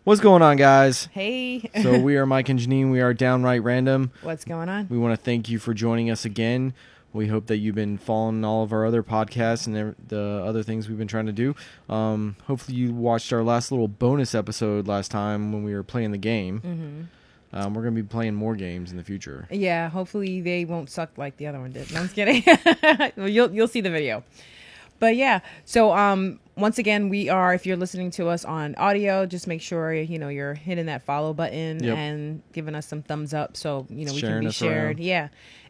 What's going on, guys? Hey. So we are Mike and Janine. We are Downright Random. What's going on? We want to thank you for joining us again. We hope that you've been following all of our other podcasts and the other things we've been trying to do. Hopefully you watched our last little bonus episode last time when we were playing the game. Mm-hmm. We're going to be playing more games in the future. Yeah, hopefully they won't suck like the other one did. No, I'm just kidding. Well, you'll see the video. But yeah, so once again, we are, if you're listening to us on audio, just make sure, you're hitting that follow button and giving us some thumbs up so, we can be shared. Yeah.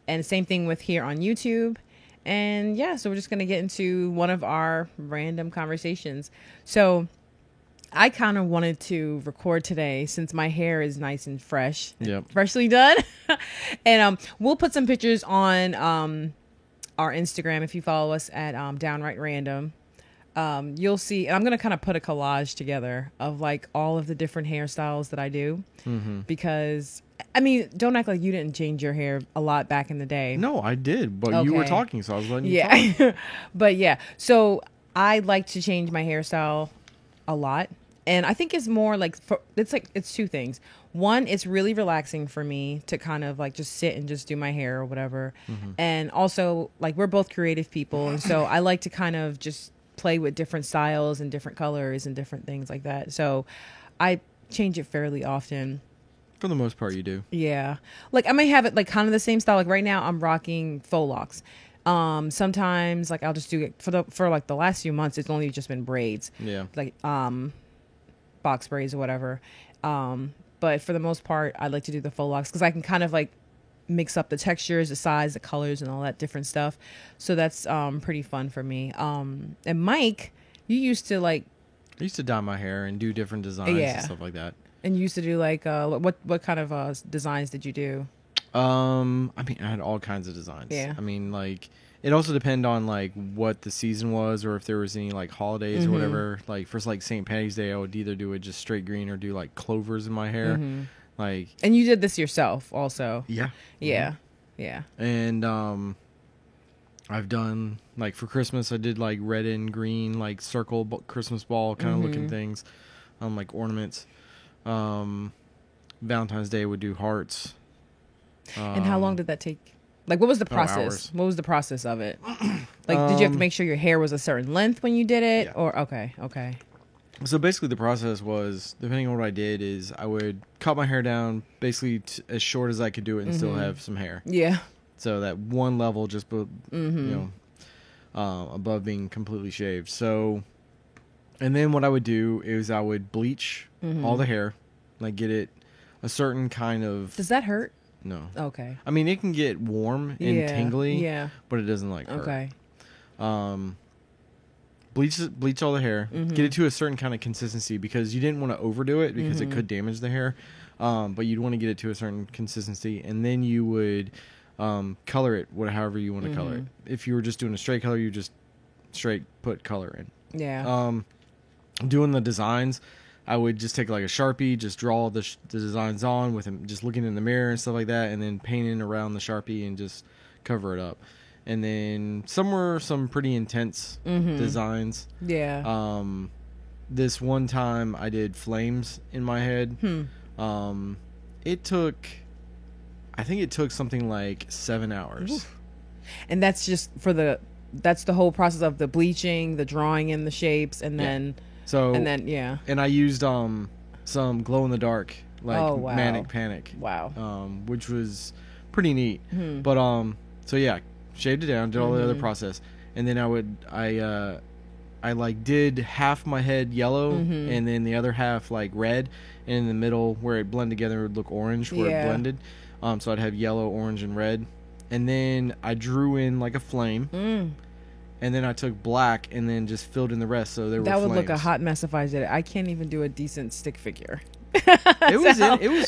And same thing with here on YouTube. And yeah, so we're just going to get into one of our random conversations. So I kind of wanted to record today since my hair is nice and fresh, freshly done. And we'll put some pictures on our Instagram if you follow us at Downright Random. You'll see, and I'm going to kind of put a collage together of like all of the different hairstyles that I do because I mean, don't act like you didn't change your hair a lot back in the day. No, I did, but you were talking, so I was letting you talk. But yeah, so I like to change my hairstyle a lot. And I think it's more like, it's two things. One, it's really relaxing for me to kind of like just sit and just do my hair or whatever. And also, like, we're both creative people. And so I like to kind of just play with different styles and different colors and different things like that. So I change it fairly often. For the most part, you do. Yeah. Like, I may have it like kind of the same style. Like right now I'm rocking faux locks. Sometimes like I'll just do it for like the last few months. It's only just been braids. Yeah. Like, box braids or whatever. But for the most part, I like to do the faux locks because I can kind of like mix up the textures, the size, the colors, and all that different stuff. So that's pretty fun for me. And Mike, you used to like... I used to dye my hair and do different designs and stuff like that. And you used to do like what kind of designs did you do? I mean, I had all kinds of designs. Yeah. I mean, like, it also depended on like what the season was or if there was any like holidays or whatever. Like for like St. Patty's Day, I would either do it just straight green or do like clovers in my hair. Like, and you did this yourself also. Yeah. Yeah. And I've done like for Christmas, I did like red and green like circle Christmas ball kind of looking things, like ornaments. Valentine's Day would do hearts. And how long did that take? Like, what was the process? Hours. What was the process of it? Like, did you have to make sure your hair was a certain length when you did it? Yeah. Or, okay. So basically the process was, depending on what I did, is I would cut my hair down basically as short as I could do it and still have some hair. Yeah. So that one level just, above being completely shaved. So, and then what I would do is I would bleach all the hair, like get it a certain kind of... Does that hurt? No. Okay. I mean, it can get warm and tingly, but it doesn't like hurt. Okay. Bleach all the hair, get it to a certain kind of consistency because you didn't want to overdo it because it could damage the hair. But you'd want to get it to a certain consistency, and then you would color it however you want to color it. If you were just doing a straight color, you just straight put color in. Yeah. Doing the designs, I would just take like a Sharpie, just draw the designs on with him, just looking in the mirror and stuff like that, and then painting around the Sharpie and just cover it up. And then some were some pretty intense designs. Yeah. This one time I did flames in my head. I think it took something like 7 hours. Oof. And that's just that's the whole process of the bleaching, the drawing in the shapes, and then... And I used some glow in the dark Manic Panic. Wow. Which was pretty neat. But so yeah, shaved it down, did all the other process, and then I like did half my head yellow and then the other half like red, and in the middle where it blended together it would look orange where it blended. So I'd have yellow, orange, and red, and then I drew in like a flame. And then I took black and then just filled in the rest, so there were flames. That would look a hot mess if I did it. I can't even do a decent stick figure. It was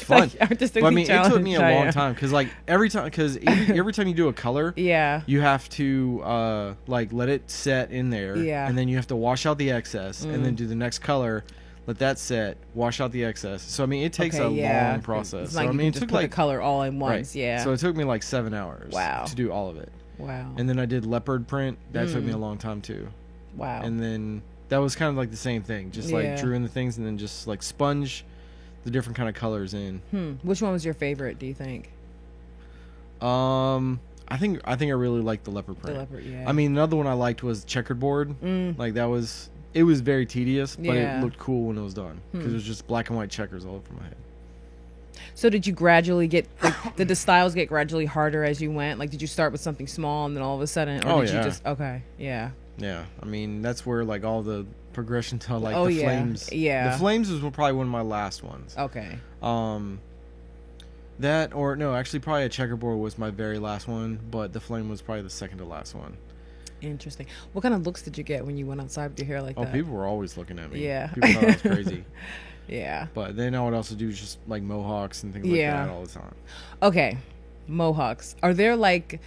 fun. Like, but, I mean, it took me a long time because like every time you do a color, you have to like let it set in there, and then you have to wash out the excess, and then do the next color. Let that set, wash out the excess. So I mean, it takes a long process. It's like so I mean, it took like the color all in once. Right. Yeah. So it took me like 7 hours. To do all of it. Wow. And then I did leopard print. That took me a long time too. Wow. And then that was kind of like the same thing. Just like drew in the things and then just like sponge the different kind of colors in. Which one was your favorite, do you think? I think I really liked the leopard print. The leopard, yeah. I mean, another one I liked was checkerboard. Like it was very tedious, but it looked cool when it was done because it was just black and white checkers all over my head. So did you gradually get, like, did the styles get gradually harder as you went? Like, did you start with something small and then all of a sudden, or did you just, okay, yeah. Yeah, I mean, that's where, like, all the progression to, like, the flames. Yeah. The flames was probably one of my last ones. Okay. That, or, no, actually, probably a checkerboard was my very last one, but the flame was probably the second to last one. Interesting. What kind of looks did you get when you went outside with your hair like that? Oh, people were always looking at me. Yeah. People thought I was crazy. Yeah. But then I would also do just, like, mohawks and things like that all the time. Okay. Mohawks. Are there, like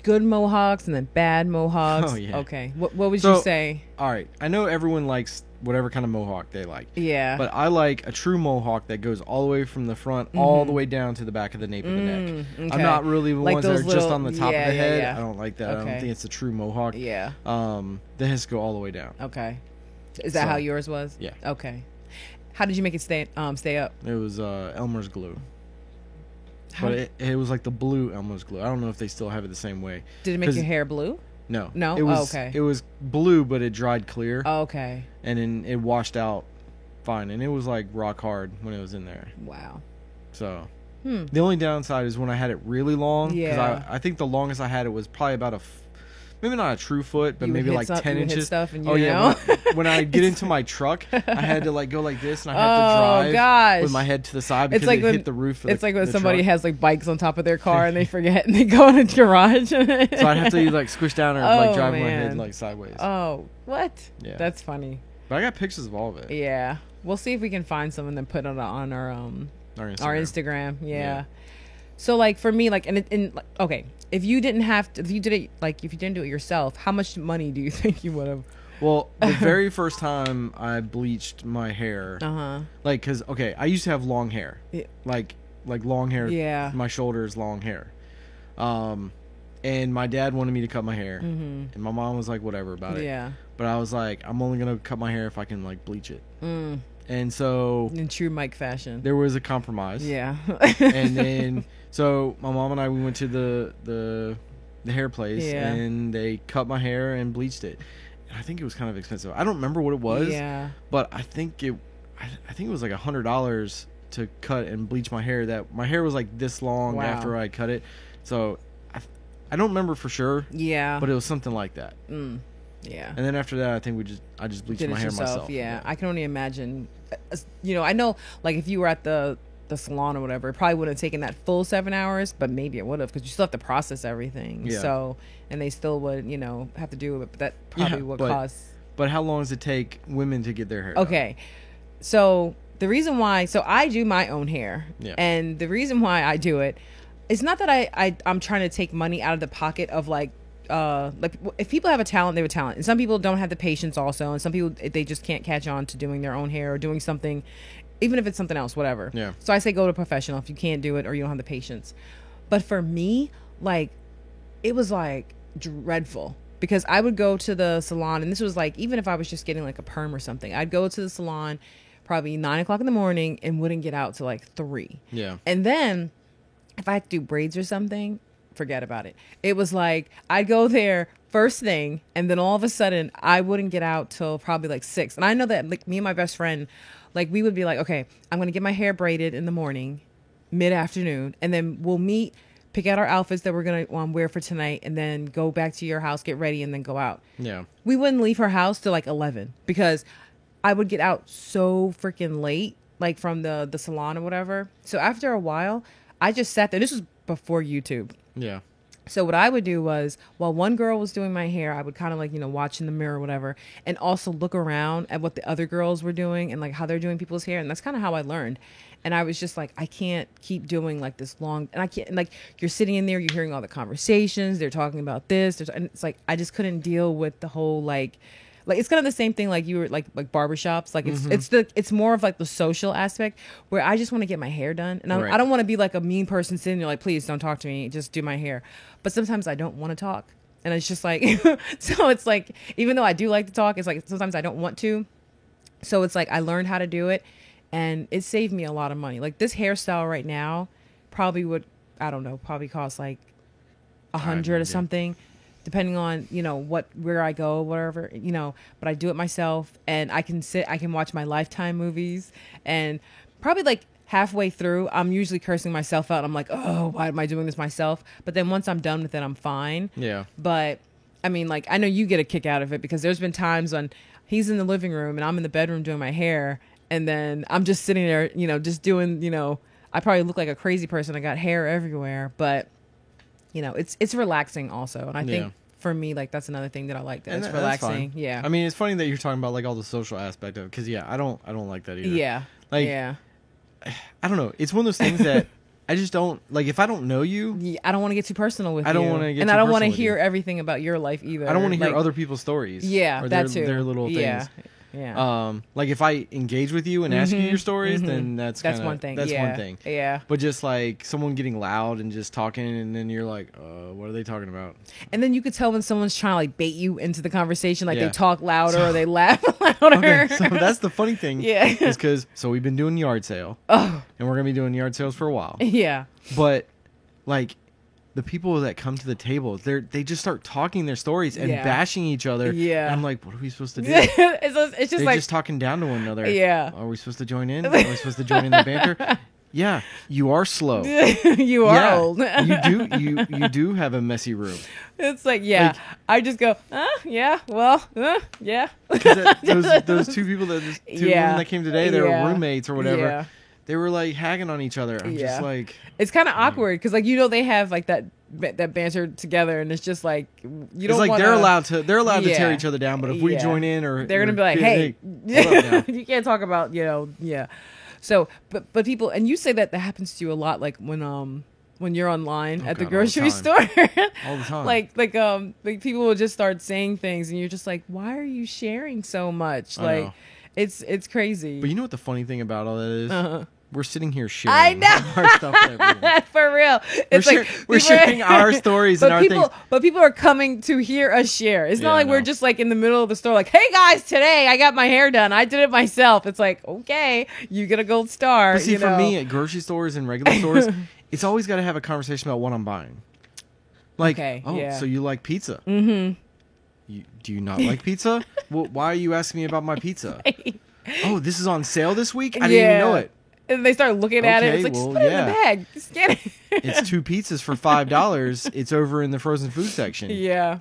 good mohawks and then bad mohawks? Oh, yeah. Okay. What would you say? All right. I know everyone likes whatever kind of mohawk they like. Yeah. But I like a true mohawk that goes all the way from the front all the way down to the back of the nape of the neck. Okay. I'm not really the like ones that are just on the top of the head. Yeah. I don't like that. Okay. I don't think it's a true mohawk. Yeah. That has to go all the way down. Okay. Is that how yours was? Yeah. Okay. How did you make it stay up? It was Elmer's glue. But it was like the blue Elmer's glue. I don't know if they still have it the same way. Did it make your hair blue? No. No? It was, okay. It was blue, but it dried clear. Oh, okay. And then it washed out fine. And it was like rock hard when it was in there. Wow. So, the only downside is when I had it really long. Yeah. Because I think the longest I had it was probably about maybe not a true foot, but maybe like 10 inches. Hit stuff and when I get into my truck, I had to like go like this, and I had to drive with my head to the side because it hit the roof. It's like when somebody has like bikes on top of their car and they forget and they go in a garage. So I'd have to like squish down or like drive my head like sideways. Oh, what? Yeah, that's funny. But I got pictures of all of it. Yeah, we'll see if we can find some and then put it on our Instagram. Yeah. So like for me, like okay. If you didn't do it yourself, how much money do you think you would have? Well, the very first time I bleached my hair, like, cause okay, I used to have long hair, like long hair. Yeah. My shoulders, long hair. And my dad wanted me to cut my hair, and my mom was like, whatever about it. Yeah. But I was like, I'm only gonna cut my hair if I can like bleach it. And so, in true Mike fashion, there was a compromise. Yeah. And then, so my mom and I, we went to the hair place, and they cut my hair and bleached it. And I think it was kind of expensive. I don't remember what it was. Yeah. But I think it was like $100 to cut and bleach my hair. That my hair was like this long after I cut it. So I don't remember for sure. Yeah. But it was something like that. Yeah. And then after that, I think I just bleached my hair myself. Yeah. I can only imagine. I know, like, if you were at the salon or whatever, it probably wouldn't have taken that full 7 hours, but maybe it would have, because you still have to process everything. Yeah. So, and they still would, have to do it, but that probably would cost. But how long does it take women to get their hair Okay. done? So, the reason why, I do my own hair. Yeah. And the reason why I do it, it's not that I'm trying to take money out of the pocket of like if people have a talent, they have a talent, and some people don't have the patience also, and some people, they just can't catch on to doing their own hair or doing something, even if it's something else, whatever. Yeah. So I say go to a professional if you can't do it or you don't have the patience. But for me, like, it was like dreadful, because I would go to the salon, and this was like, even if I was just getting like a perm or something, I'd go to the salon probably 9:00 in the morning and wouldn't get out till like 3. Yeah. And then if I had to do braids or something, forget about it. It was like I'd go there first thing, and then all of a sudden I wouldn't get out till probably like 6. And I know that, like, me and my best friend, like, we would be like, okay, I'm gonna get my hair braided in the morning, mid-afternoon, and then we'll meet, pick out our outfits that we're gonna wear for tonight, and then go back to your house, get ready, and then go out. Yeah. We wouldn't leave her house till like 11, because I would get out so freaking late, like from the salon or whatever. So after a while, I just sat there. This was before YouTube. Yeah. So what I would do was, while one girl was doing my hair, I would kind of like, watch in the mirror or whatever, and also look around at what the other girls were doing and like how they're doing people's hair. And that's kind of how I learned. And I was just like, I can't keep doing like this long, and I can't, and like, you're sitting in there, you're hearing all the conversations, they're talking about this, and it's like, I just couldn't deal with the whole like it's kind of the same thing like you were like barbershops, like it's more of like the social aspect, where I just want to get my hair done, and I don't want to be like a mean person sitting there like, please don't talk to me, just do my hair. But sometimes I don't want to talk, and it's just like so it's like, even though I do like to talk, it's like sometimes I don't want to. So it's like I learned how to do it, and it saved me a lot of money. Like this hairstyle right now probably would, I don't know, probably cost like $100 or something, depending on, you know, where I go, whatever, you know, but I do it myself, and I can watch my Lifetime movies, and probably like halfway through, I'm usually cursing myself out. I'm like, oh, why am I doing this myself? But then once I'm done with it, I'm fine. Yeah. But I mean, like, I know you get a kick out of it, because there's been times when he's in the living room and I'm in the bedroom doing my hair, and then I'm just sitting there, you know, just doing, you know, I probably look like a crazy person. I got hair everywhere, but you know, it's relaxing also. And I think for me, like, that's another thing that I like, that it's relaxing. Yeah. I mean, it's funny that you're talking about like all the social aspect of it, because I don't like that either. Yeah. Like, I don't know. It's one of those things that I just don't like. If I don't know you, I don't want to get too personal with you. I don't want to get, and I don't want to hear everything about your life either. I don't want to hear other people's stories. Yeah, or that too. Their little things. Yeah. Yeah. Like if I engage with you and ask you your stories, then that's one thing. That's one thing. Yeah. But just like someone getting loud and just talking, and then you're like, what are they talking about? And then you could tell when someone's trying to like bait you into the conversation, like they talk louder or they laugh louder. Okay, so that's the funny thing. Yeah. Is because we've been doing yard sale. Oh. And we're gonna be doing yard sales for a while. Yeah. But like, the people that come to the table, they just start talking their stories and bashing each other. Yeah. And I'm like, what are we supposed to do? it's just They're like just talking down to one another. Yeah. Are we supposed to join in? Are we supposed to join in the banter? Yeah. You are slow. You are old. you do have a messy room. It's like, I just go, yeah, well, yeah. Those two people women that came today, they were roommates or whatever. Yeah. They were like hagging on each other. I'm just like, it's kind of awkward, because like, you know, they have like that banter together, and it's just like, you don't like, wanna, they're allowed to tear each other down, but if we join in, or they're gonna be like, hey you can't talk about, you know. So but people, and you say that happens to you a lot, like when you're online at the grocery store. All the time. like people will just start saying things, and you're just like, why are you sharing so much? Like, it's crazy. But you know what the funny thing about all that is? Uh-huh. We're sitting here sharing I know. our stuff. For real. We're sharing our stories and our things. But people are coming to hear us share. It's not like we're just like in the middle of the store like, hey guys, today I got my hair done. I did it myself. It's like, okay, you get a gold star. But see, for me, at grocery stores and regular stores, it's always got to have a conversation about what I'm buying. Like, so you like pizza? Mm-hmm. Do you not like pizza? Well, why are you asking me about my pizza? Oh, this is on sale this week? I didn't even know it. And they start looking at it. It's like, just put it in the bag. Just get it. It's 2 pizzas for $5. It's over in the frozen food section. Yeah.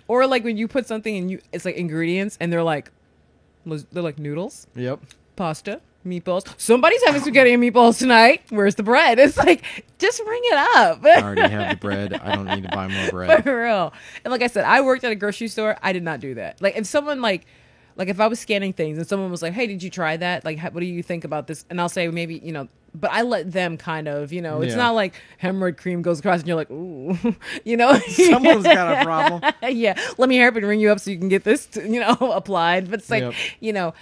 Or like when you put something and it's like ingredients, and they're like noodles. Yep. Pasta. Meatballs. Somebody's having spaghetti and meatballs tonight. Where's the bread? It's like, just bring it up. I already have the bread. I don't need to buy more bread. For real. And like I said, I worked at a grocery store. I did not do that. Like, if someone like if I was scanning things and someone was like, hey, did you try that? Like, what do you think about this? And I'll say, maybe, you know, but I let them kind of, you know, it's not like hemorrhoid cream goes across and you're like, ooh, you know. Someone's got a problem. Yeah. Let me help and ring you up so you can get this, applied. But it's like, you know,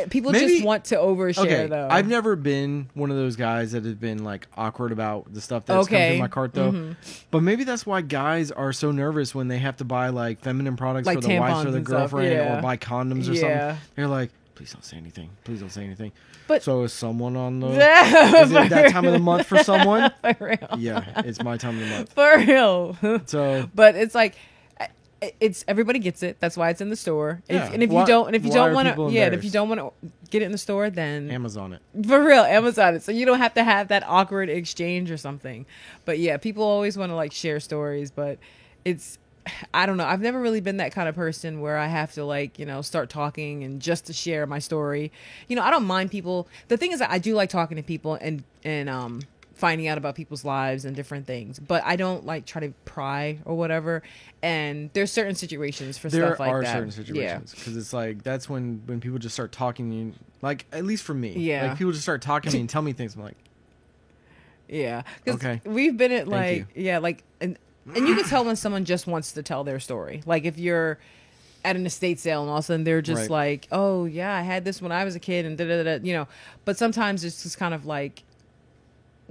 people just want to overshare, though. I've never been one of those guys that has been like awkward about the stuff that's come through my cart, though. Mm-hmm. But maybe that's why guys are so nervous when they have to buy like feminine products like for the wife or the girlfriend, or buy condoms or something. They're like, please don't say anything. Please don't say anything. But so is someone on the? Is it that time of the month for someone? For real. Yeah, it's my time of the month. For real. So, but it's like, it's everybody gets it. That's why it's in the store. If you don't want to get it in the store, then Amazon it. For real, Amazon it. So you don't have to have that awkward exchange or something. But yeah, people always want to like share stories, but I don't know. I've never really been that kind of person where I have to like, start talking and just to share my story. I don't mind people. The thing is that I do like talking to people and finding out about people's lives and different things, but I don't like try to pry or whatever. And there's certain situations for stuff like that. There are certain situations because it's like that's when people just start talking to you, like at least for me, like people just start talking to me and tell me things. I'm like, yeah, because we've been at like and you can tell when someone just wants to tell their story. Like if you're at an estate sale and all of a sudden they're just like, oh yeah, I had this when I was a kid and da-da-da-da, But sometimes it's just kind of like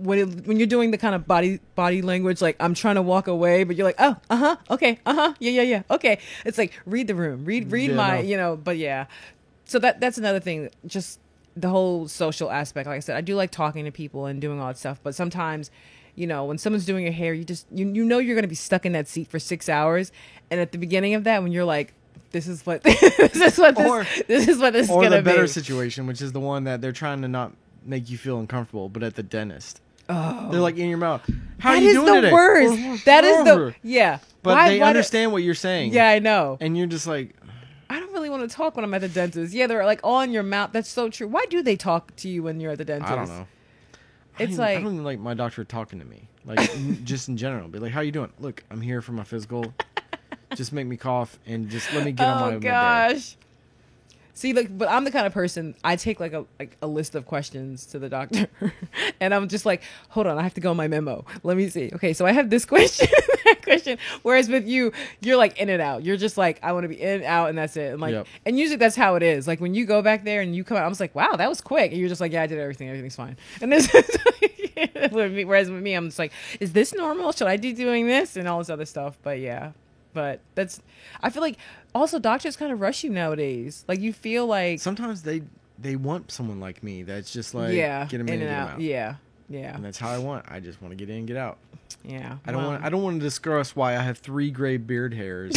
when you're doing the kind of body language, like I'm trying to walk away, but you're like, oh, okay, yeah, okay. It's like read the room, read my, but yeah. So that's another thing. Just the whole social aspect. Like I said, I do like talking to people and doing all that stuff. But sometimes, you know, when someone's doing your hair, you just you know you're gonna be stuck in that seat for 6 hours. And at the beginning of that, when you're like, this is what this is what this is gonna be. Or the better situation, which is the one that they're trying to not make you feel uncomfortable, but at the dentist. Oh. They're like in your mouth. How are you doing today? That is the worst. That is the yeah. But they understand what you're saying. Yeah, I know. And you're just like, I don't really want to talk when I'm at the dentist. Yeah, they're like all in your mouth. That's so true. Why do they talk to you when you're at the dentist? I don't know. I don't even like my doctor talking to me. Like just in general. Be like, how you doing? Look, I'm here for my physical. Just make me cough and just let me get on my day. Oh gosh. See, like, but I'm the kind of person, I take like a list of questions to the doctor and I'm just like, hold on, I have to go on my memo. Let me see. Okay, so I have this question, that question. Whereas with you, you're like in and out. You're just like, I want to be in, out, and that's it. And like, and usually that's how it is. Like when you go back there and you come out, I'm just like, wow, that was quick. And you're just like, yeah, I did everything. Everything's fine. And this is whereas with me, I'm just like, is this normal? Should I be doing this? And all this other stuff. But yeah. But I feel like also doctors kind of rush you nowadays. Like you feel like sometimes they want someone like me that's just like get them in and get them out. Yeah. And that's how I want. I just want to get in and get out. Yeah. I don't want to discuss why I have 3 gray beard hairs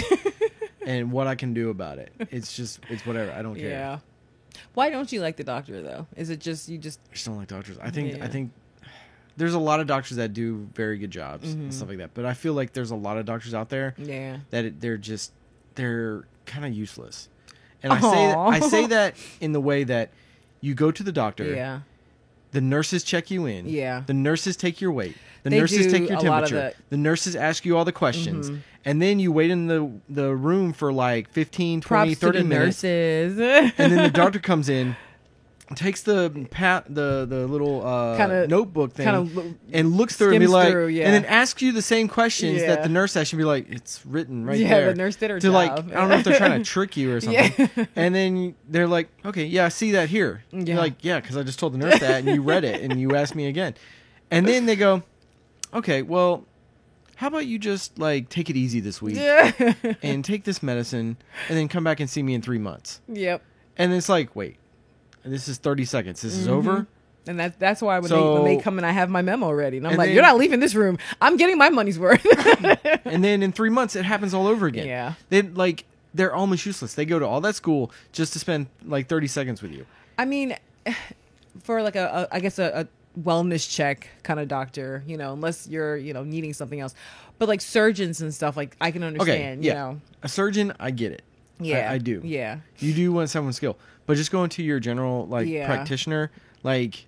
and what I can do about it. It's whatever. I don't care. Yeah. Why don't you like the doctor though? Is it just I just don't like doctors. I think there's a lot of doctors that do very good jobs and stuff like that. But I feel like there's a lot of doctors out there that they're kind of useless. And I say that in the way that you go to the doctor. Yeah. The nurses check you in. Yeah. The nurses take your weight. The nurses take your temperature. The nurses ask you all the questions. And then you wait in the room for like 15, 20, 30 minutes. Nurses. And then the doctor comes in, takes the little notebook thing and looks through it and be like, and then asks you the same questions that the nurse asked you. Be like, it's written right there. Yeah, the nurse did her job. Like, I don't know if they're trying to trick you or something. And then they're like, okay, yeah, I see that here. You're like, yeah, because I just told the nurse that and you read it and you asked me again. And then they go, okay, well, how about you just like take it easy this week and take this medicine and then come back and see me in 3 months. Yep. And it's like, wait. And this is 30 seconds. This is over. And that's why when they come and I have my memo ready. And I'm like, you're not leaving this room. I'm getting my money's worth. And then in 3 months, it happens all over again. Yeah. They're almost useless. They go to all that school just to spend like 30 seconds with you. I mean, for like a wellness check kind of doctor, you know, unless you're, you know, needing something else. But like surgeons and stuff, like I can understand, you know. A surgeon, I get it. Yeah. I do. Yeah. You do want someone's skill. But just going to your general practitioner, like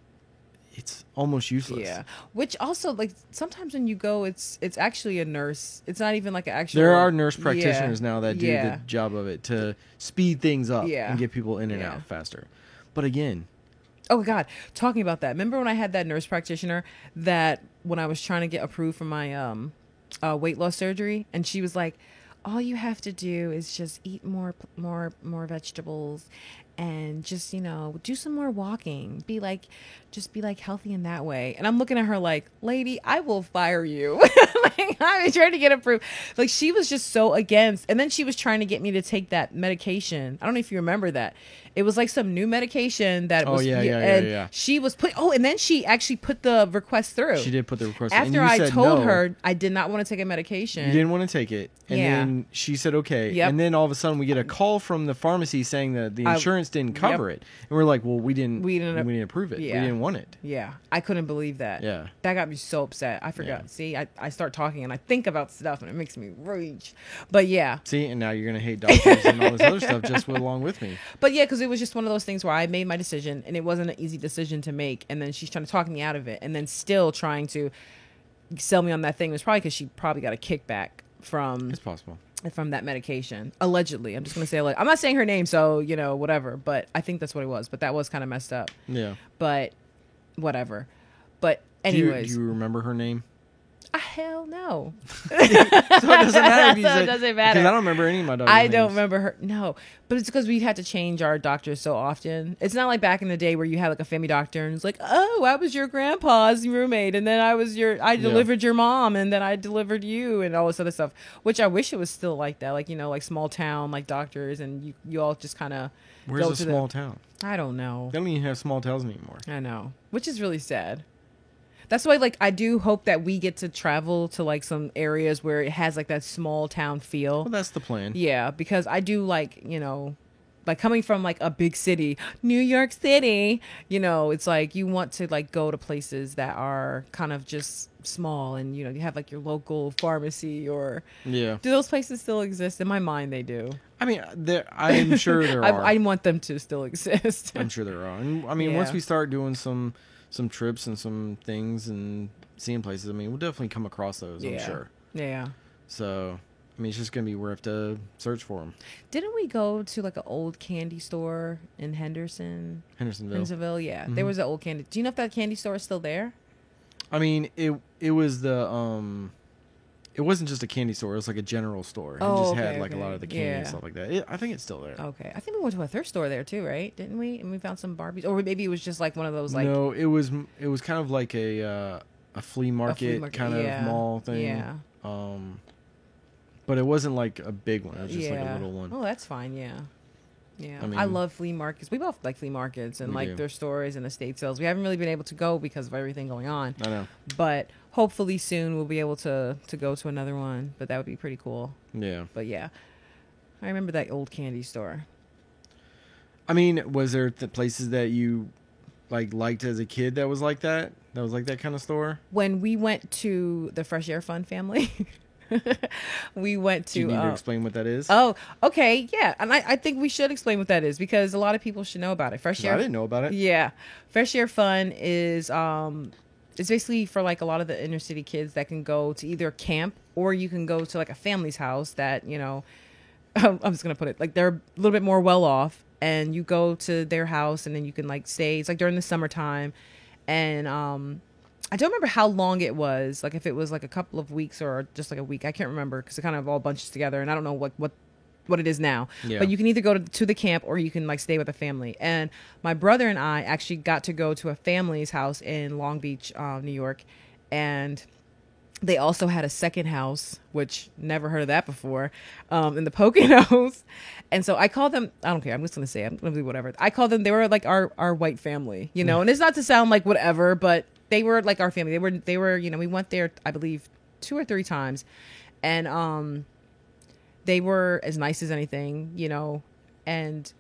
it's almost useless. Yeah. Which also like sometimes when you go, it's actually a nurse. It's not even like an actual. There are nurse practitioners now that do the job of it to speed things up and get people in and out faster. But again. Oh God, talking about that. Remember when I had that nurse practitioner that when I was trying to get approved for my weight loss surgery, and she was like, all you have to do is just eat more vegetables and just, you know, do some more walking. Be like healthy in that way. And I'm looking at her like, lady, I will fire you. Like, I was trying to get approved. Like, she was just so against. And then she was trying to get me to take that medication. I don't know if you remember that. It was like some new medication that was. Yeah. She was and then she actually put the request through. She did put the request after I told her I did not want to take a medication. You didn't want to take it. And then she said, okay. Yep. And then all of a sudden we get a call from the pharmacy saying that the insurance didn't cover it. And we're like, well, we didn't approve it. Yeah. We didn't want it. Yeah. I couldn't believe that. Yeah. That got me so upset. I forgot. Yeah. See, I start talking and I think about stuff and it makes me rage. But yeah. See, and now you're going to hate doctors and all this other stuff just along with me. But yeah, because it was just one of those things where I made my decision and it wasn't an easy decision to make. And then she's trying to talk me out of it and then still trying to sell me on that thing. It was probably because she probably got a kickback from. It's possible. From that medication. Allegedly. I'm just going to say, I'm not saying her name, so, you know, whatever. But I think that's what it was. But that was kind of messed up. Yeah. But whatever. But anyways. Do you remember her name? Hell no. So it doesn't matter. So it doesn't matter. Because I don't remember any of my daughter's I names. don't remember her. No, but it's because we had to change our doctors so often. It's not like back in the day where you had like a family doctor and it's like, oh, I was your grandpa's roommate, and then I delivered your mom, and then I delivered you, and all this other stuff. Which I wish it was still like that, like like small town like doctors, and you all just kind of. Where's a small town? I don't know. They don't even have small towns anymore. I know, which is really sad. That's why, like, I do hope that we get to travel to, like, some areas where it has, like, that small town feel. Well, that's the plan. Yeah, because I do, like, like, coming from, like, a big city, New York City, it's like you want to, like, go to places that are kind of just small and, you have, like, your local pharmacy or... Yeah. Do those places still exist? In my mind, they do. I mean, I'm sure there are. I want them to still exist. I'm sure there are. And, I mean, once we start doing some trips and some things and seeing places, I mean, we'll definitely come across those, I'm sure. Yeah. So, I mean, it's just going to be, we have to search for them. Didn't we go to, like, an old candy store in Hendersonville, yeah. Mm-hmm. There was an old candy. Do you know if that candy store is still there? I mean, it was it wasn't just a candy store. It was like a general store. It just had, like, a lot of the candy and stuff like that. I think it's still there. Okay. I think we went to a thrift store there, too, right? Didn't we? And we found some Barbies. Or maybe it was just, like, one of those, like... No, it was kind of like a flea market kind of mall thing. Yeah. But it wasn't, like, a big one. It was just, like, a little one. Oh, that's fine, yeah. Yeah. I mean, I love flea markets. We both like flea markets and, like, their stores and estate sales. We haven't really been able to go because of everything going on. I know. But... hopefully soon we'll be able to go to another one, but that would be pretty cool. Yeah. But yeah, I remember that old candy store. I mean, was there places that you liked as a kid that was like that? That was like that kind of store? When we went to the Fresh Air Fun family, we went to... Do you need to explain what that is? Oh, okay, yeah. And I think we should explain what that is because a lot of people should know about it. Fresh Air... I didn't know about it. Yeah. Fresh Air Fun is... it's basically for like a lot of the inner city kids that can go to either camp or you can go to like a family's house that, I'm just going to put it like they're a little bit more well off and you go to their house and then you can like stay. It's like during the summertime. And I don't remember how long it was, like if it was like a couple of weeks or just like a week. I can't remember because it kind of all bunches together and I don't know what it is now. Yeah. But you can either go to the camp or you can like stay with a family. And my brother and I actually got to go to a family's house in Long Beach, New York. And they also had a second house, which never heard of that before, in the Poconos. And so I call them, I don't care, I'm just going to say, I'm going to do whatever. I call them, they were like our white family, and it's not to sound like whatever, but they were like our family. They were, we went there, I believe 2 or 3 times. And, they were as nice as anything, and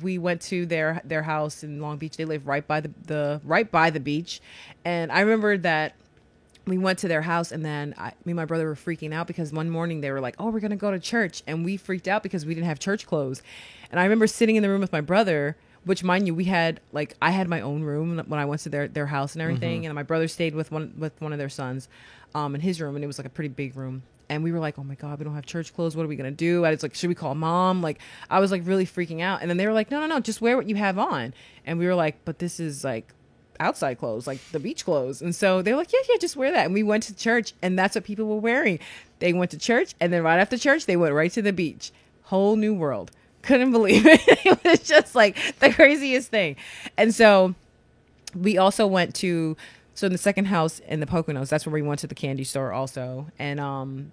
we went to their house in Long Beach. They live right by the beach. And I remember that we went to their house and then me and my brother were freaking out because one morning they were like, oh, we're going to go to church. And we freaked out because we didn't have church clothes. And I remember sitting in the room with my brother, which mind you, I had my own room when I went to their house and everything. Mm-hmm. And my brother stayed with one of their sons, in his room. And it was like a pretty big room. And we were like, oh my God, we don't have church clothes. What are we going to do? I was like, should we call mom? Like, I was like really freaking out. And then they were like, no, just wear what you have on. And we were like, but this is like outside clothes, like the beach clothes. And so they were like, yeah, just wear that. And we went to church and that's what people were wearing. They went to church and then right after church, they went right to the beach. Whole new world. Couldn't believe it. It was just like the craziest thing. And so we also went to, so in the second house in the Poconos, that's where we went to the candy store also. And,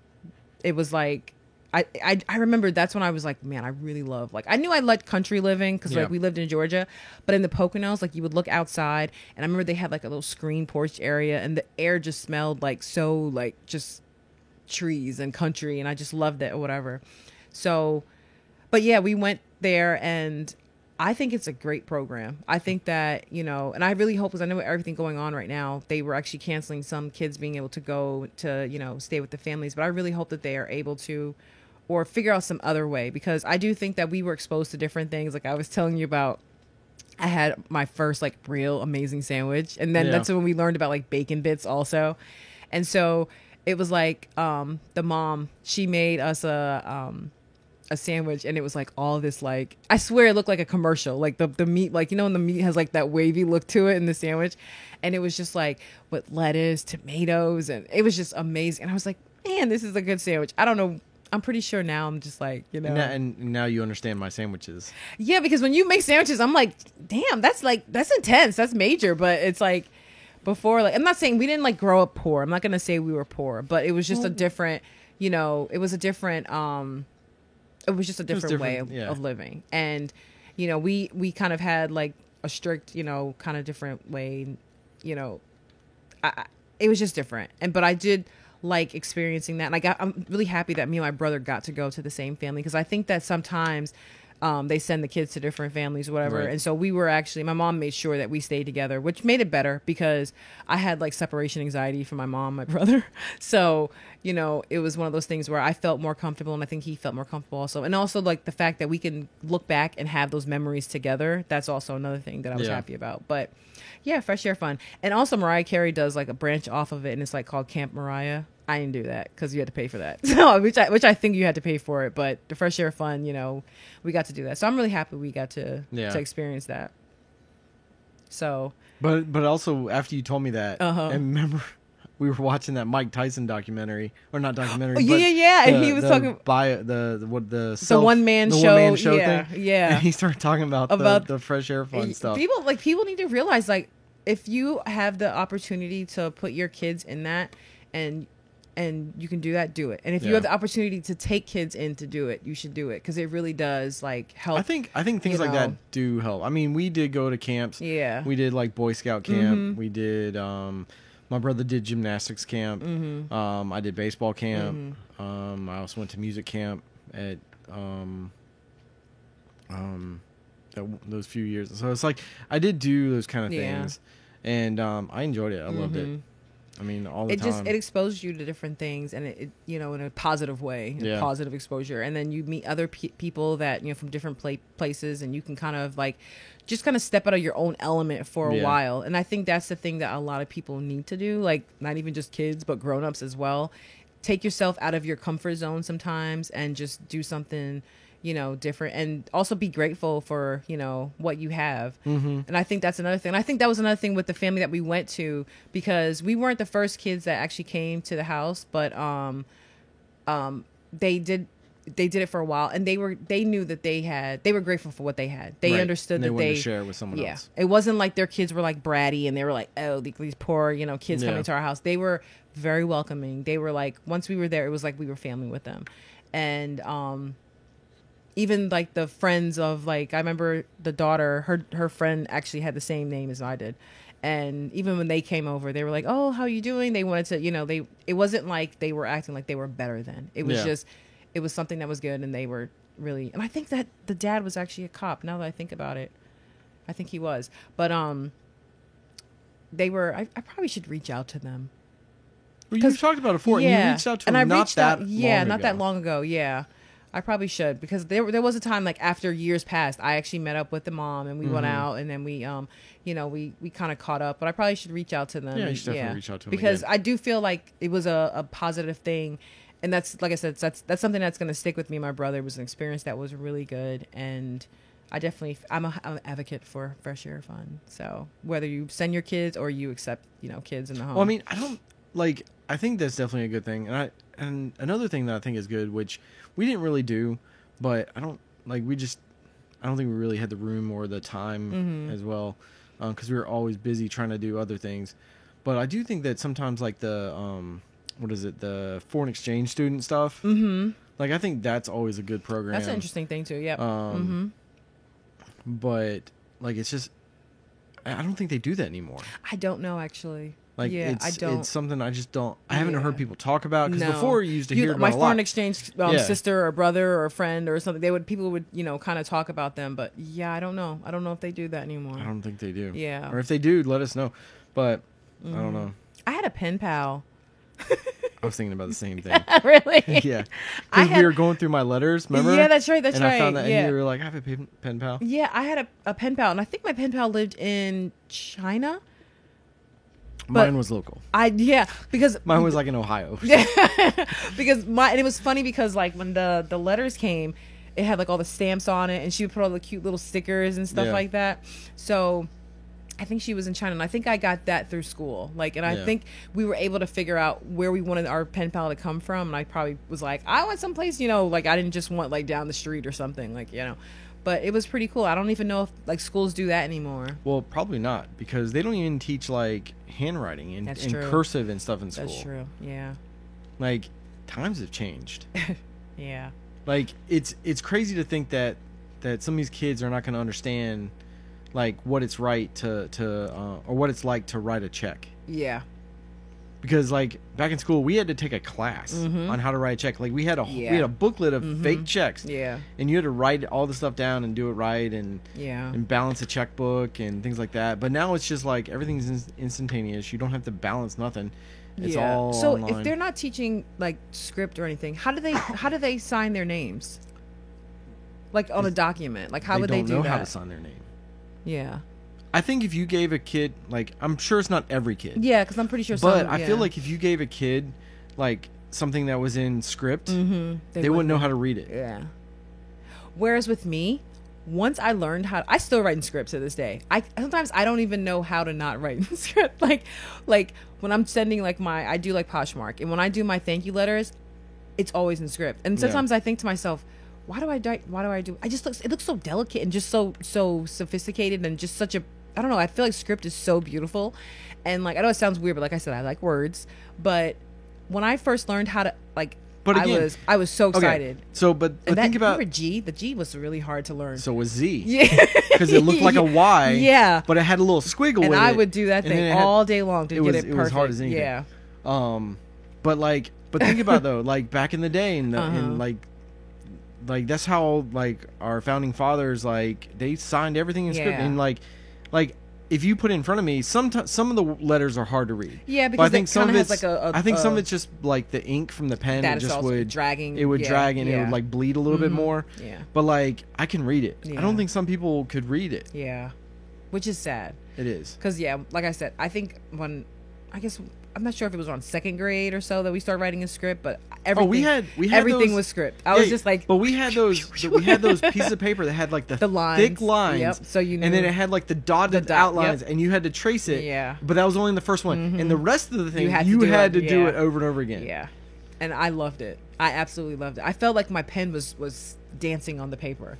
it was like, I remember that's when I was like, man, I really love, like, I knew I liked country living because like we lived in Georgia, but in the Poconos, like you would look outside and I remember they had like a little screen porch area and the air just smelled like so like just trees and country and I just loved it or whatever. So, but yeah, we went there and I think it's a great program. I think that, and I really hope, because I know everything going on right now, they were actually canceling some kids being able to go to, stay with the families. But I really hope that they are able to, or figure out some other way, because I do think that we were exposed to different things. Like I was telling you about, I had my first like real amazing sandwich. And then that's when we learned about like bacon bits also. And so it was like, the mom, she made us a sandwich, and it was like all this, like, I swear it looked like a commercial, like the meat, like, you know, when the meat has like that wavy look to it in the sandwich, and it was just like with lettuce, tomatoes, and it was just amazing. And I was like, man, this is a good sandwich. I don't know. I'm pretty sure now I'm just like, you know. And now you understand my sandwiches. Yeah, because when you make sandwiches, I'm like, damn, that's intense. That's major. But it's like before, like, I'm not saying we didn't like grow up poor. I'm not going to say we were poor, but it was just a different, you know, it was a different way of living. And, you know, we kind of had like a strict, you know, kind of different way, you know, it was just different. But I did like experiencing that. And I'm really happy that me and my brother got to go to the same family, because I think that sometimes they send the kids to different families or whatever. Right. And so we were actually, my mom made sure that we stayed together, which made it better because I had like separation anxiety from my mom, my brother. So, you know, it was one of those things where I felt more comfortable, and I think he felt more comfortable also. And also like the fact that we can look back and have those memories together. That's also another thing that I was happy about. But yeah, Fresh Air Fun. And also Mariah Carey does like a branch off of it, and it's like called Camp Mariah. I didn't do that because you had to pay for that. So, which I think you had to pay for it. But the Fresh Air Fun, you know, we got to do that. So I'm really happy we got to experience that. So, but also after you told me that, and remember we were watching that Mike Tyson documentary, or not documentary? Oh, yeah. And he was talking about the one man show thing. Yeah. And he started talking about the Fresh Air Fun stuff. People need to realize, like, if you have the opportunity to put your kids in that, and you can do that, do it. And if you have the opportunity to take kids in to do it, you should do it, because it really does like help. I think things like that do help. I mean, we did go to camps. Yeah. We did like Boy Scout camp. We did my brother did gymnastics camp. I did baseball camp. I also went to music camp at those few years. So it's like I did do those kind of things, and I enjoyed it. I loved it. I mean, all the time. It exposed you to different things, and it you know, in a positive way, positive exposure. And then you meet other people that, you know, from different places, and you can kind of like just kind of step out of your own element for a while. And I think that's the thing that a lot of people need to do, like not even just kids, but grown-ups as well. Take yourself out of your comfort zone sometimes and just do something, you know, different, and also be grateful for, you know, what you have. And I think that's another thing. And I think that was another thing with the family that we went to, because we weren't the first kids that actually came to the house, but they did it for a while, and they knew that they were grateful for what they had. They understood that wanted to share it with someone else. It wasn't like their kids were like bratty and they were like, oh, these poor, you know, kids coming to our house. They were very welcoming. They were like, once we were there, it was like we were family with them. And even like the friends of, like, I remember the daughter, her friend actually had the same name as I did. And even when they came over, they were like, oh, how are you doing? They wanted to, you know, it wasn't like they were acting like they were better than. It was just, it was something that was good, and they were really, and I think that the dad was actually a cop, now that I think about it. I think he was. But they were, I probably should reach out to them. Well, you've talked about it before, and you reached out to them not that long ago. Yeah. I probably should, because there was a time, like after years passed, I actually met up with the mom, and we went out, and then we you know, we kind of caught up. But I probably should reach out to them. Yeah, you should definitely reach out to them, because again. I do feel like it was a positive thing, and that's, like I said, that's something that's going to stick with me and my brother. It was an experience that was really good, and I'm an advocate for Fresh Air Fun. So whether you send your kids or you accept, you know, kids in the home. Well, I mean, I think that's definitely a good thing, and another thing that I think is good, which we didn't really do, but I don't think we really had the room or the time as well, because we were always busy trying to do other things. But I do think that sometimes, like the the foreign exchange student stuff, like I think that's always a good program. That's an interesting thing too. Yep. But like, it's just, I don't think they do that anymore. I don't know, actually. Like, I don't. It's something I just don't. I haven't heard people talk about, because before you used to hear about my a lot. foreign exchange sister or brother or friend or something. People would, you know, kind of talk about them. But yeah, I don't know. I don't know if they do that anymore. I don't think they do. Yeah. Or if they do, let us know. But I don't know. I had a pen pal. I was thinking about the same thing. Really? Yeah. Because we were going through my letters, remember? Yeah, that's right. And I found that, and you were like, I have a pen pal. Yeah, I had a pen pal, and I think my pen pal lived in China. Mine was local. Because mine was like in Ohio. Because and it was funny because, like, when the letters came, it had like all the stamps on it, and she would put all the cute little stickers and stuff like that. So I think she was in China, and I think I got that through school. Like, and I think we were able to figure out where we wanted our pen pal to come from. And I probably was like, I want someplace, like I didn't just want like down the street or something, like, But it was pretty cool. I don't even know if like schools do that anymore. Well, probably not, because they don't even teach like handwriting and cursive and stuff in school. That's true. Yeah. Like, times have changed. Yeah. Like, it's crazy to think that some of these kids are not going to understand like what it's right to or what it's like to write a check. Yeah. Because like back in school we had to take a class on how to write a check. Like we had a booklet of fake checks. Yeah. And you had to write all the stuff down and do it right and balance a checkbook and things like that. But now it's just like everything's instantaneous. You don't have to balance nothing. It's all so online. If they're not teaching like script or anything, how do they sign their names? Like on a document. Like how would they do that? They don't know how to sign their name. Yeah. I think if you gave a kid, like, I'm sure it's not every kid. Yeah, because I'm pretty sure But I feel like if you gave a kid, like, something that was in script, they wouldn't know how to read it. Yeah. Whereas with me, once I learned how... I still write in script to this day. Sometimes I don't even know how to not write in script. Like when I'm sending, like, I do, like, Poshmark. And when I do my thank you letters, it's always in script. And sometimes I think to myself... Why do I do? It looks so delicate and just so sophisticated and just such a, I don't know. I feel like script is so beautiful, and like I know it sounds weird, but like I said, I like words. But when I first learned how to like, I was so excited. Okay. So, but think about G. The G was really hard to learn. So was Z. Yeah, because it looked like a Y. Yeah, but it had a little squiggle. And with I it, would do that thing all day long to get it perfect. It was hard as anything. Yeah. But think about though, like back in the day, and like that's how like our founding fathers, like they signed everything in script, and like if you put it in front of me, some of the letters are hard to read. Yeah, because I think some of it's like I think some of it's just like the ink from the pen. That it just would dragging. It would drag and it would like bleed a little bit more. Yeah, but like I can read it. I don't think some people could read it. Yeah, which is sad. It is because like I said, I think I'm not sure if it was on second grade or so that we started writing a script, but everything we had everything those, was script. I was just like, but we had those pieces of paper that had like the lines, thick lines. Yep. So you knew, and then it had like the dotted outlines, and you had to trace it. Yeah. But that was only in the first one, and the rest of the thing you had to do it over and over again. Yeah. And I loved it. I absolutely loved it. I felt like my pen was dancing on the paper.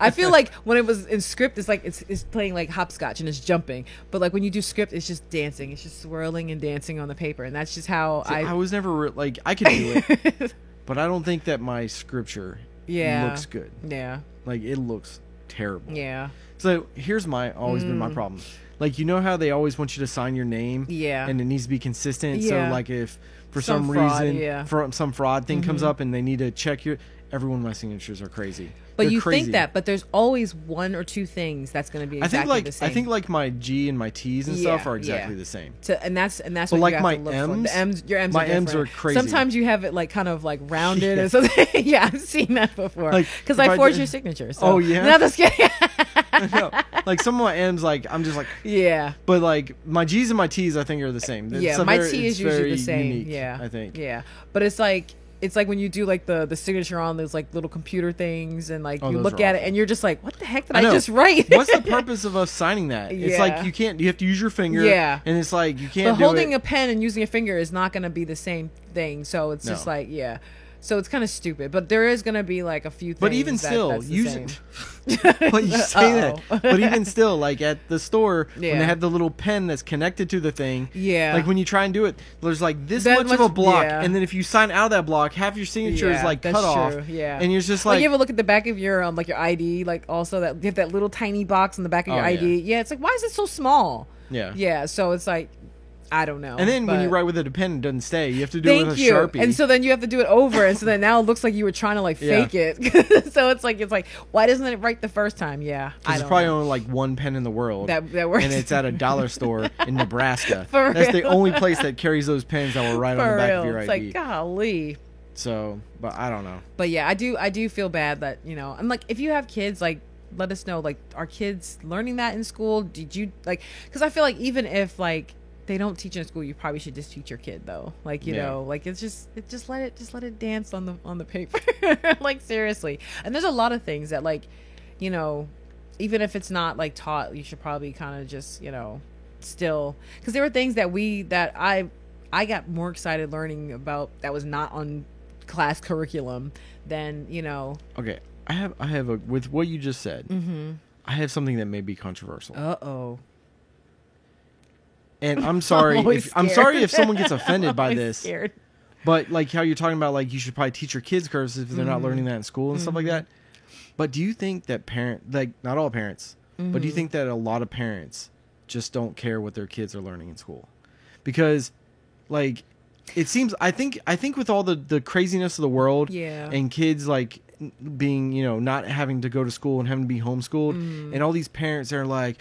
I feel like when it was in script, it's like it's playing like hopscotch and it's jumping. But like when you do script, it's just dancing. It's just swirling and dancing on the paper, and that's just how I was never like I could do it, but I don't think that my scripture looks good. Yeah, like it looks terrible. Yeah. So here's always been my problem. Like you know how they always want you to sign your name, and it needs to be consistent. So like if for some reason some fraud thing comes up and they need to check every one of my signatures are crazy. But you think that, but there's always one or two things that's going to be exactly the same. I think like my G and my T's and stuff are exactly the same. And that's but what like you have my to look M's, for. The M's, your M's my are different. M's are crazy. Sometimes you have it like kind of like rounded or something. Yeah, I've seen that before. Because I forged your signature. So. Oh yeah. No, that's kidding. No, like some of my M's, like I'm just like But like my G's and my T's, I think are the same. My T is usually the same. Unique, I think. Yeah, but it's like when you do like the signature on those like little computer things and like you look at it and you're just like, what the heck did I just write? What's the purpose of us signing that? It's like you have to use your finger. Yeah, and it's like you can't. But holding a pen and using a finger is not going to be the same thing. So it's just like So it's kind of stupid, but there is going to be like a few things. But even still, using. But you say that. But even still, like at the store, when they have the little pen that's connected to the thing, like when you try and do it, there's like this much of a block, and then if you sign out of that block, half your signature is like cut off. Yeah, and you're just like, you ever look at the back of your like your ID, like also that you have that little tiny box in the back of your ID. Yeah, it's like, why is it so small? Yeah. So it's like, I don't know. And then when you write with a pen, it doesn't stay. You have to do it with a Sharpie. And so then you have to do it over, and so then now it looks like you were trying to like fake it. So it's like, why doesn't it right the first time? Yeah, there's probably only like one pen in the world that works, and it's at a dollar store in Nebraska. That's the only place that carries those pens that will write on the back of your ID. It's like, golly. So, but I don't know. But yeah, I do feel bad that I'm like, if you have kids, like, let us know, like, are kids learning that in school? Did you like? Because I feel like even if like they don't teach in school, you probably should just teach your kid though. Like, you know, like it's just let it dance on the paper. Like, seriously. And there's a lot of things that, like, you know, even if it's not like taught, you should probably kind of just, you know, still, because there were things that I got more excited learning about that was not on class curriculum than, you know. Okay, I have a, with what you just said, I have something that may be controversial. And I'm sorry if someone gets offended by this. Scared. But like how you're talking about, like, you should probably teach your kids cursive if they're not learning that in school and stuff like that. But do you think that like, not all parents, but do you think that a lot of parents just don't care what their kids are learning in school? Because, like, it seems, I think with all the craziness of the world, and kids, like, being, you know, not having to go to school and having to be homeschooled, and all these parents are like,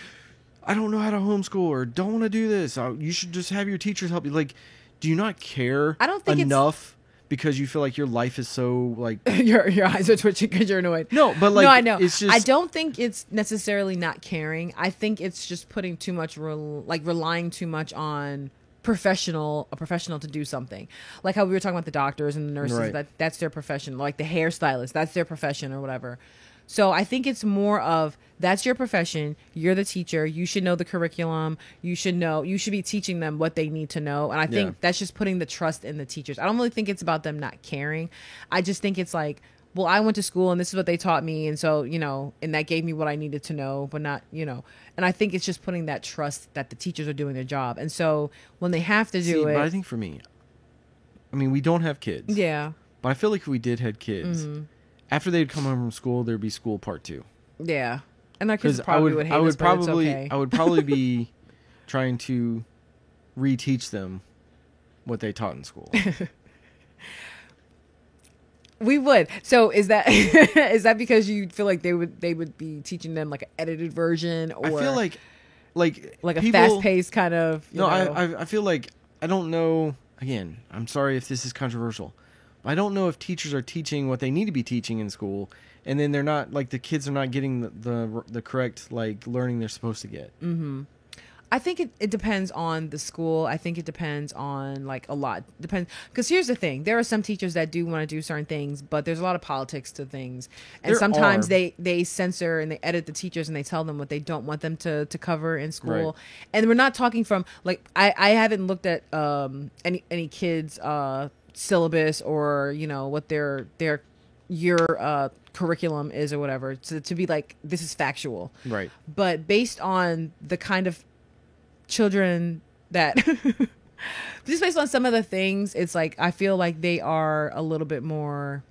I don't know how to homeschool, or don't want to do this, you should just have your teachers help you. Like, do you not care I don't think enough because you feel like your life is so, like... your eyes are twitching because you're annoyed. No, but, like... No, I know. It's just... I don't think it's necessarily not caring. I think it's just putting too much... relying too much on a professional to do something. Like how we were talking about the doctors and the nurses. Right. That's their profession. Like the hairstylist, that's their profession or whatever. So I think it's more of, that's your profession. You're the teacher. You should know the curriculum. You should be teaching them what they need to know. And I think that's just putting the trust in the teachers. I don't really think it's about them not caring. I just think it's like, well, I went to school and this is what they taught me. And so, you know, and that gave me what I needed to know, but not, you know, and I think it's just putting that trust that the teachers are doing their job. And so when they have to do it. But I think for me, I mean, we don't have kids. Yeah. But I feel like if we did had kids, after they'd come home from school, there'd be school part 2. Yeah. And our kids probably would hate us, but it's okay. I would probably be trying to reteach them what they taught in school. We would. So is that is that because you feel like they would be teaching them like an edited version, or I feel like a people, fast-paced kind of, you know. I feel like, I don't know, again, I'm sorry if this is controversial, but I don't know if teachers are teaching what they need to be teaching in school, and then they're not, like, the kids are not getting the correct, like, learning they're supposed to get. I think it depends on the school. I think it depends on, like, a lot. Depends, because here's the thing. There are some teachers that do want to do certain things, but there's a lot of politics to things. And sometimes they censor and they edit the teachers and they tell them what they don't want them to cover in school. Right. And we're not talking from, like, I haven't looked at any kids' syllabus, or, you know, what your curriculum is or whatever, to be like, this is factual. Right. But based on the kind of children that just based on some of the things, it's like, I feel like they are a little bit more.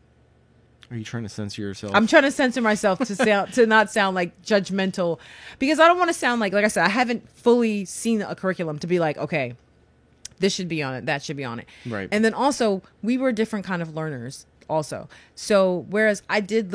Are you trying to censor yourself? I'm trying to censor myself to not sound like judgmental, because I don't want to sound like I said, I haven't fully seen a curriculum to be like, okay, this should be on it, that should be on it. Right. And then also, we were different kind of learners also. So whereas I did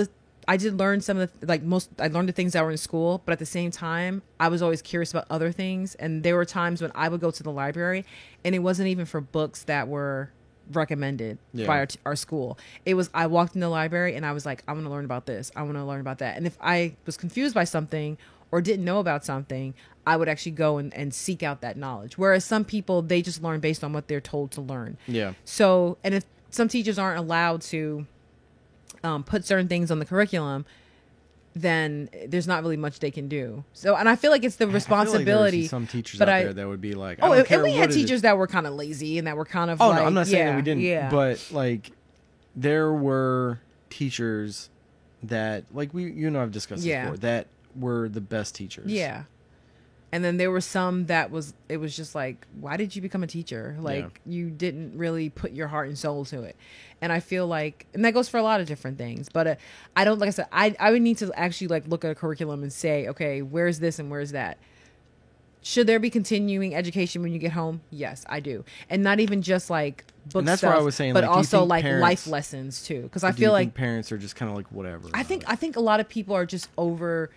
learn some of the, I learned the things that were in school, but at the same time, I was always curious about other things. And there were times when I would go to the library, and it wasn't even for books that were recommended by our school. It was, I walked in the library and I was like, I want to learn about this, I want to learn about that. And if I was confused by something or didn't know about something, I would actually go and seek out that knowledge. Whereas some people, they just learn based on what they're told to learn. Yeah. So, and if some teachers aren't allowed to put certain things on the curriculum, then there's not really much they can do. So, and I feel like it's the responsibility. Like some teachers out there that would be like, and we had teachers that were kind of lazy and that were kind of no, I'm not saying that we didn't, but like, there were teachers that, like, you and I have discussed this before, that were the best teachers. Yeah. And then there were some that it was just like, why did you become a teacher? Like, you didn't really put your heart and soul to it. And I feel like, and that goes for a lot of different things, but I don't, like I said, I would need to actually, like, look at a curriculum and say, okay, where's this and where's that? Should there be continuing education when you get home? Yes, I do. And not even just like book and that's stuff, why I was saying, but like, also like life lessons too. Because I feel like parents are just kind of like whatever. I think a lot of people are just over,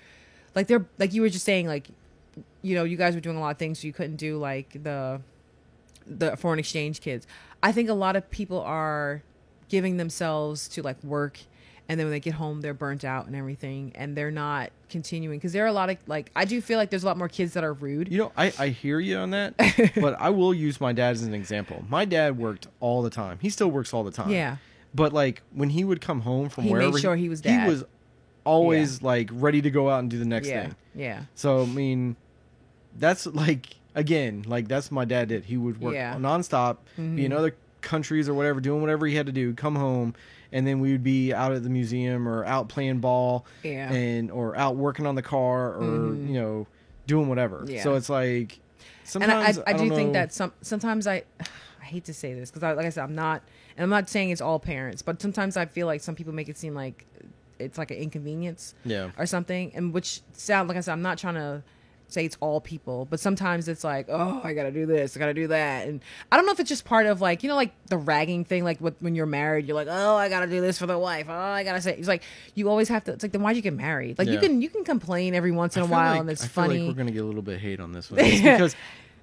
like, they're, like you were just saying, like, you know, you guys were doing a lot of things, so you couldn't do like the foreign exchange kids. I think a lot of people are giving themselves to like work and then when they get home they're burnt out and everything, and they're not continuing, because there are a lot of, like, I do feel like there's a lot more kids that are rude. You know, I hear you on that, but I will use my dad as an example. My dad worked all the time. He still works all the time. Yeah. But like when he would come home from He wherever, made sure he was dad. He was always like ready to go out and do the next Yeah. thing. Yeah. So I mean, that's like, again, like that's what my dad did. He would work nonstop, be in other countries or whatever, doing whatever he had to do, come home, and then we would be out at the museum or out playing ball, and or out working on the car, or you know, doing whatever. Yeah. So it's like sometimes, and I do think that sometimes I hate to say this, because like I said, I'm not saying it's all parents, but sometimes I feel like some people make it seem like it's like an inconvenience, or something, and which sound like I said, I'm not trying to say it's all people, but sometimes it's like, oh, I gotta do this, I gotta do that, and I don't know if it's just part of, like, you know, like the ragging thing, like when you're married, you're like, oh, I gotta do this for the wife, oh, I gotta say, it's like you always have to. It's like, then why'd you get married? Like you can complain every once in a while, and it's funny. I feel like we're gonna get a little bit of hate on this one, because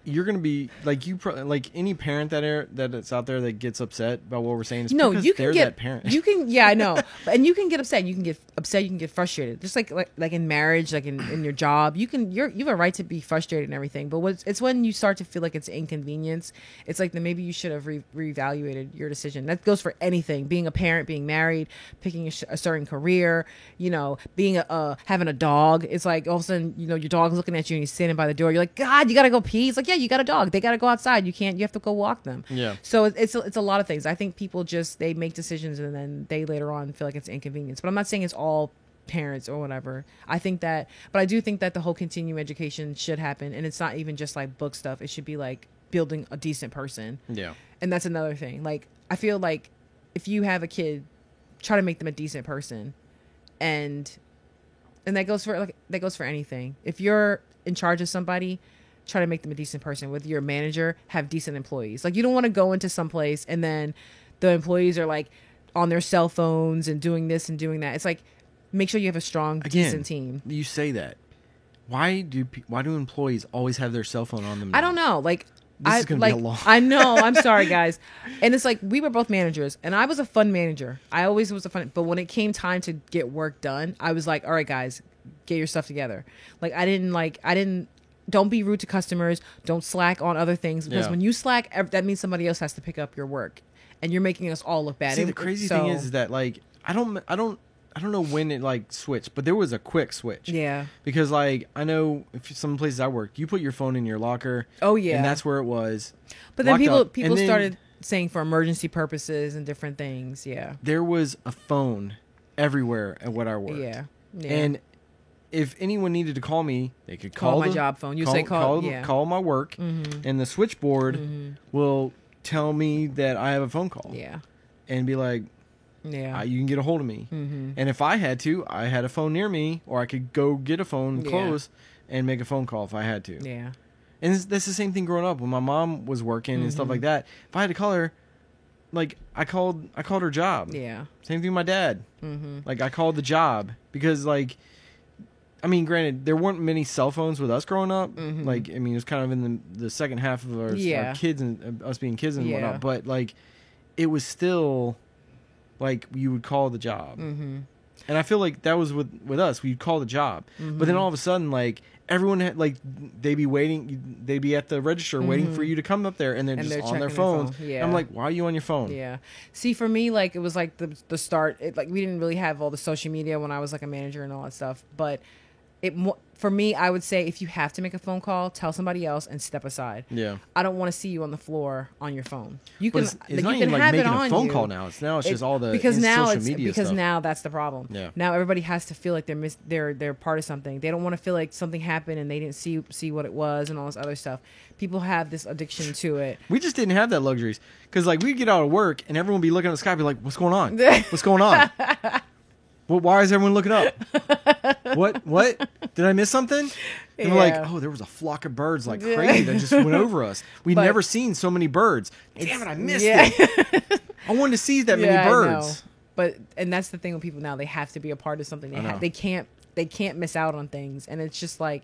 you're gonna be like, like any parent that's out there that gets upset about what we're saying. Is because you can get that parent. You can, yeah, I know, and you can get upset. You can get upset. You can get frustrated. Just like in marriage, like in your job, you have a right to be frustrated and everything. But it's when you start to feel like it's inconvenience. It's like, then maybe you should have reevaluated your decision. That goes for anything: being a parent, being married, picking a certain career. You know, being having a dog. It's like all of a sudden, you know, your dog's looking at you and he's standing by the door. You're like, God, you gotta go pee. It's like, yeah, you got a dog. They gotta go outside. You have to go walk them. Yeah. So it's a lot of things. I think people they make decisions and then they later on feel like it's inconvenience. But I'm not saying it's all parents or whatever. I think that, but I do think that the whole continuing education should happen, and it's not even just like book stuff. It should be like building a decent person. Yeah. And that's another thing. Like, I feel like if you have a kid, try to make them a decent person, and that goes for anything. If you're in charge of somebody, try to make them a decent person. With your manager, have decent employees. Like, you don't want to go into some place and then the employees are like on their cell phones and doing this and doing that. It's like, make sure you have a strong, decent team. You say that. Why do employees always have their cell phone on them now? I don't know. Like, this is gonna be a long. I know. I'm sorry, guys. And it's like, we were both managers, and I was a fun manager. I always was a fun. But when it came time to get work done, I was like, all right, guys, get your stuff together. Like, I didn't. Don't be rude to customers. Don't slack on other things, because when you slack, that means somebody else has to pick up your work, and you're making us all look bad. See, the crazy thing is that, like, I don't know when it like switched, but there was a quick switch. Yeah. Because like, I know if some places I worked, you put your phone in your locker. Oh yeah. And that's where it was. But then people started saying for emergency purposes and different things. Yeah. There was a phone everywhere at what I worked. Yeah. And if anyone needed to call me, they could call my job phone. You say call my work, and the switchboard will tell me that I have a phone call. Yeah. And be like, you can get a hold of me. And if I had to, I had a phone near me, or I could go get a phone close and make a phone call if I had to. Yeah. And that's the same thing growing up when my mom was working and stuff like that. If I had to call her, like, I called her job. Yeah. Same thing with my dad. Like, I called the job because, like, I mean, granted, there weren't many cell phones with us growing up. Like, I mean, it was kind of in the second half of our kids and us being kids and whatnot. But, like, it was still, like, you would call the job. And I feel like that was with us. We'd call the job. But then all of a sudden, like, everyone had, like, they'd be at the register waiting for you to come up there, and they're just on their phones. Yeah. I'm like, why are you on your phone? Yeah. See, for me, like, it was like the start. Like, we didn't really have all the social media when I was like a manager and all that stuff. But for me, I would say, if you have to make a phone call, tell somebody else and step aside. Yeah. I don't want to see you on the floor on your phone. You but can. It's not even like making a phone call now. It's just all the social media stuff. Because now that's the problem. Yeah. Now everybody has to feel like they're part of something. They don't want to feel like something happened and they didn't see what it was and all this other stuff. People have this addiction to it. We just didn't have that luxuries, because like we'd get out of work and everyone would be looking at the sky, and be like, "What's going on? What's going on?" Well, why is everyone looking up? What? Did I miss something? And we're like, oh, there was a flock of birds like crazy that just went over us. We'd never seen so many birds. Damn it, I missed it. I wanted to see that many birds. And that's the thing with people now. They have to be a part of something. They can't miss out on things. And it's just like,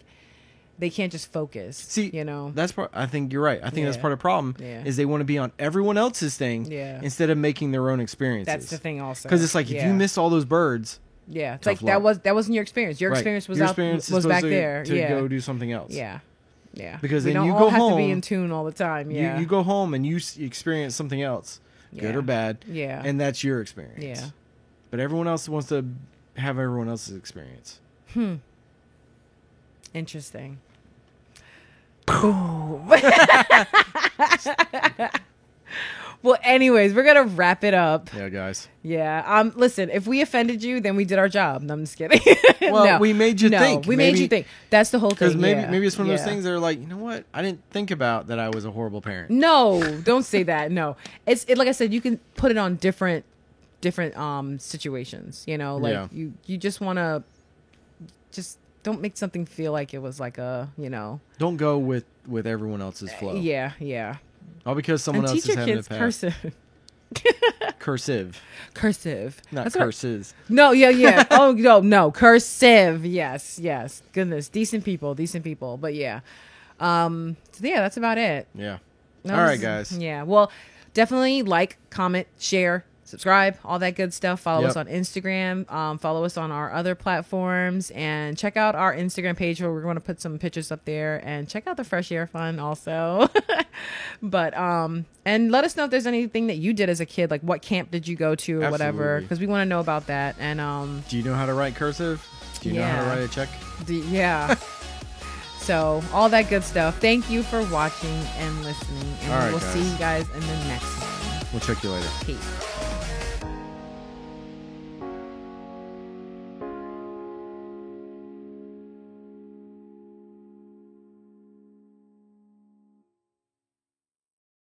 they can't just focus. See, you know, that's part. I think you're right. I think that's Yeah. part of the problem. Yeah. Is they want to be on everyone else's thing Yeah. instead of making their own experiences. that's the thing also. Because it's like if you miss all those birds, yeah, it's tough like luck. that wasn't your experience. Your right, experience was your out experience is was back supposed there. to Yeah, go do something else. yeah, yeah. Because we then don't you all go have to home, be in tune all the time. Yeah, You go home and you experience something else, good Yeah. or bad. Yeah. And that's your experience. Yeah. But everyone else wants to have everyone else's experience. Interesting. Boom. Well, anyways, we're gonna wrap it up. Yeah, guys. Yeah. Listen, if we offended you, then we did our job. No, I'm just kidding. Well, No. we made you think. We made you think. That's the whole thing. Because maybe yeah. maybe it's one of those Yeah. things that are like, you know what? I didn't think about that I was a horrible parent. No, don't say that. No, it's like I said. You can put it on different situations. You know, like Yeah. you just want to just don't make something feel like it was like a Don't go with everyone else's flow. yeah. All because someone And else teach is your having kids a pass. cursive. Cursive. Not That's what- curses. No, yeah. Oh no, cursive. Yes. Goodness, decent people. But yeah, so yeah, that's about it. Yeah. That All was- right, guys. Yeah. Well, definitely like, comment, share, subscribe, all that good stuff. Follow Yep. us on Instagram. Follow us on our other platforms, and check out our Instagram page where we're going to put some pictures up there. And check out the Fresh Air Fund also. But and let us know if there's anything that you did as a kid, like what camp did you go to or whatever, Absolutely. because we want to know about that. And Do you know how to write cursive? Do you know how to Yeah. write a check? yeah. So all that good stuff. Thank you for watching and listening, and All right, we'll see guys. you guys in the next one. We'll check you later. Peace.